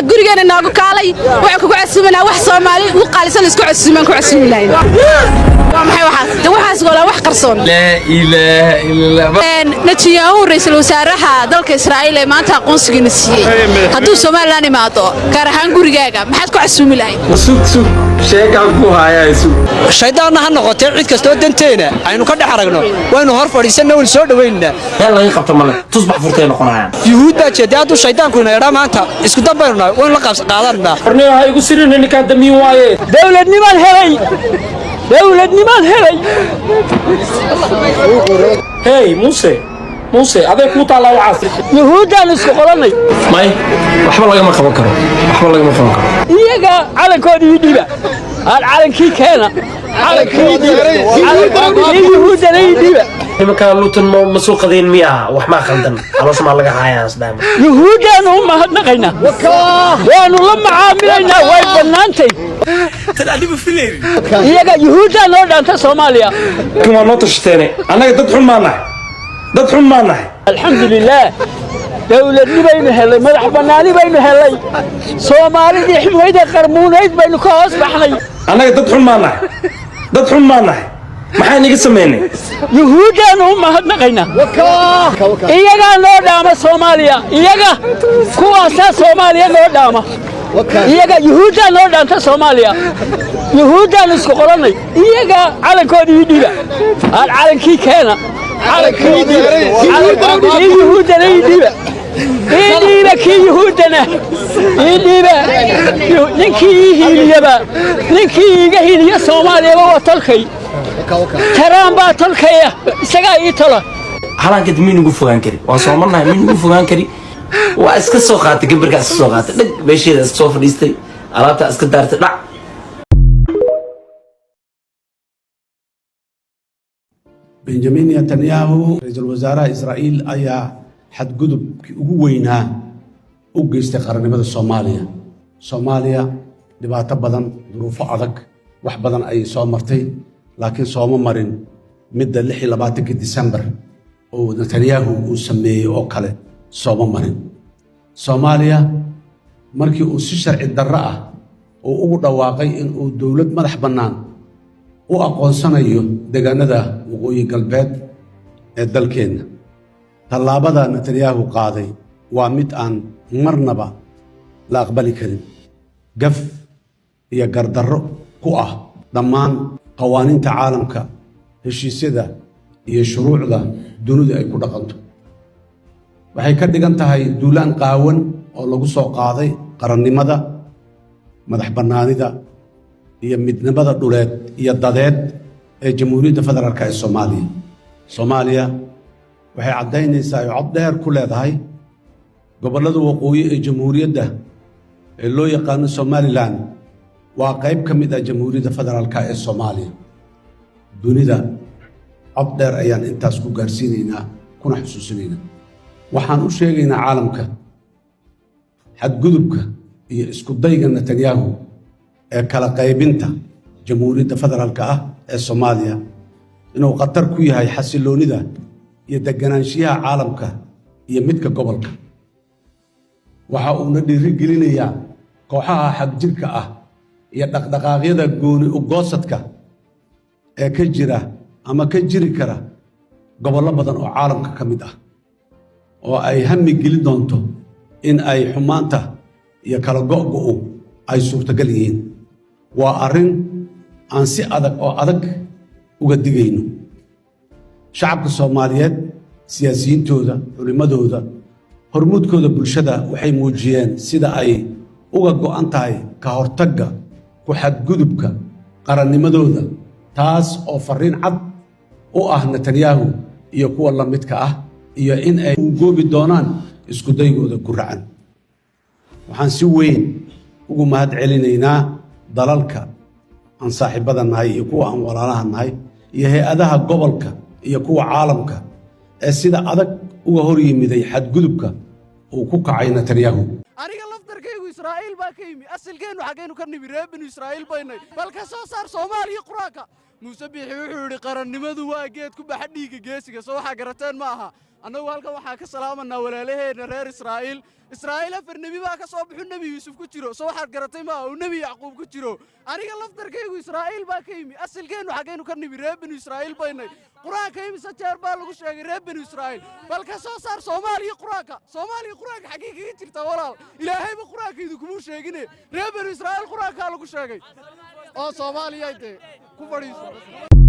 gurigeena naagu kaalay waxa ku casuumanaa wax Soomaali u qaalisan isku casuuman ku casuuminayn maxay waxaas gola wax qarsoon la ilaaha illa Netanyahu ra'iisul wasaaraha dalka Israa'iil ee maanta aqoonsigiina siiyay hadduu Soomaaliland imaado gaar ahaan gurigaaga maxaad ku casuumi lahayd sug sheegan ku hayaysu shaydaanna ha noqotay cid kastoo danteena aynu ka dhex aragno waynu hor fadhiisano wal soo dhaweynaa hal laga qabto male tusbax furtay noqonayaan yuhuud baa jeedaadu shaydaanku inay maanta isku dambeeyna waan la qabs qaadanna qorniyo ha igu sirin ninka damiin waaye dawladnimaan helay hey Muuse aday ku taala waxa yuhuudan isku qolanay may waxba lagama qaban karo iyaga calankoodii dhiba calankii keena calankii yuhuudan dhiba imaka luutan ma soo qadeen miya wax ma khaldan alosh ma laga hayaa asdaam yuhuudan ma hadnaqayna waanu la macaamilayna way banaantay tadadibu fileeri iyaga yuhuudan oo dhanta Soomaaliya kuma noo tashteen anaga dad xun maanahay alxamdulillah dawladni baynu helay madax banaani baynu helay Soomaalidii ximooyada qarmuunayd baynu ka hoos baxnay anaga dad xun maanahay maxay niga sameeyeen yuhuudan ma hadnaqayna iyaga noo dhaama Soomaaliya iyaga kuwaasa Soomaaliya noo dhaama iyaga yuhuudan noo dhaanta Soomaaliya yuhuudan isku qolanay iyaga calankoodii dhiba calankii keena calankii yuhuudan dhiba إيديبا كي يهودنا إيديبا نكي هيليبا نكي هيليا سوماليا وطلقي ترام با طلقيا سغا يطلا حالان كد مين ugu fogaan kari waa Soomaaliya mid ugu fogaan kari waa iska soo qaatay gabarka iska soo qaatay dhig beesheeda iska soo fadhiistay alaabta iska daartay dhac Benjamin Netanyahu ra'iisul wasaaraha Israa'iil ayaa xadgudubkii ugu weynaa u geystay qaranimada Soomaaliya dhibaato badan duruufo adag wax badan ay soo martay laakiin sooma marin midda 26 December oo Netanyahu uu sameeyay oo kale sooma marin Soomaaliya markii uu si sharci darro ah oo ugu dhawaaqay in uu dawlad madax bannaan u aqoonsanayo deegaanada waqooyi galbeed ee dalkeena tallaabada Netanyahu qaaday waa mid aan marnaba la aqbali karin gaf iyo gardarro ku ah dhammaan qawaaniinta caalamka heshiisyada iyo shuruucda dunida ay ku dhaqanto waxay ka dhigan tahay duulaan qaawan oo lagu soo qaaday qarannimada madax bannaanida iyo midnimada dhuleed iyo dadeed ee Jamhuuriyadda Federaalka ee Soomaaliya waxay cadaynaysaa cod dheer ku leedahay gobollada waqooyi ee jamhuuriyadda ee loo yaqaan Somaliland waa qayb ka mid ah Jamhuuriyadda Federaalka ee Soomaaliya dunida cod dheer ayaan intaas ku gaarsiinaynaa kuna xusuusinaynaa waxaan u sheegaynaa caalamka xadgudubka iyo isku dayga Netanyahu ee kala qaybinta Jamhuuriyadda Federaalka ee Soomaaliya inuu khatar ku yahay xasiloonida iyo deganaanshiyaha caalamka iyo midka gobolka waxa uu na dhiirigelinayaa kooxaha xagjirka ah iyo dhaqdhaqaaqyada gooni u goosadka ee ka jira ama ka jiri kara gobollo badan oo caalamka ka mid ah oo ay hami gelin doonto in ay xumaanta iyo kala go'go'u ay suurtagal yihiin waa arrin aan si adag uga digayno shacabka Soomaaliyeed siyaasiyiintooda culimadooda hormuudkooda bulshada waxay muujiyeen sida ay uga go'an tahay ka hortagga ku xadgudubka qarannimadooda taas oo fariin cad u ah Netanyahu iyo kuwa la midka ah iyo in ay u goobi doonaan isku daygooda guracan waxaan si weyn ugu mahad celinaynaa dalalka aan saaxiibada nahay iyo kuwa aan walaalaha nahay iyo hay'adaha gobolka iyo kuwa caalamka ee sida adag uga hor yimiday xadgudubka uu ku kacay Netanyahu aniga laftarkaygu Israa'iil baa ka yimi asalkeenu xageenu ka nimi reebin Israa'iil baynay balka soo saar Soomaaliya quraanka Muuse Biixi wuxuu yiri qarannimadu waa geed ku baxa dhiiga geesiga soo waxa garateen ma aha annagu halkan waxaan ka salaamanaa walaalaheena reer Israa'iil afar nabi baa ka soo bixin nabi Yuusuf ku jiro soo waxaad garatay ma uu nabi Yacquub ku jiro aniga laftarkaygu Israa'iil baa ka yimi asalkeenu xageenu ka nimi reer bani Israa'iil baynay quraanka imisa jeer baa lagu sheegay reer bani Israa'iil bal ka soo saar Soomaaliya quraanka xagee kaga jirta walaal ilaahayba quraankeedu kuma sheegin reer bani Israa'iil quraanka lagu sheegay oo Soomaaliya ku fadhiiso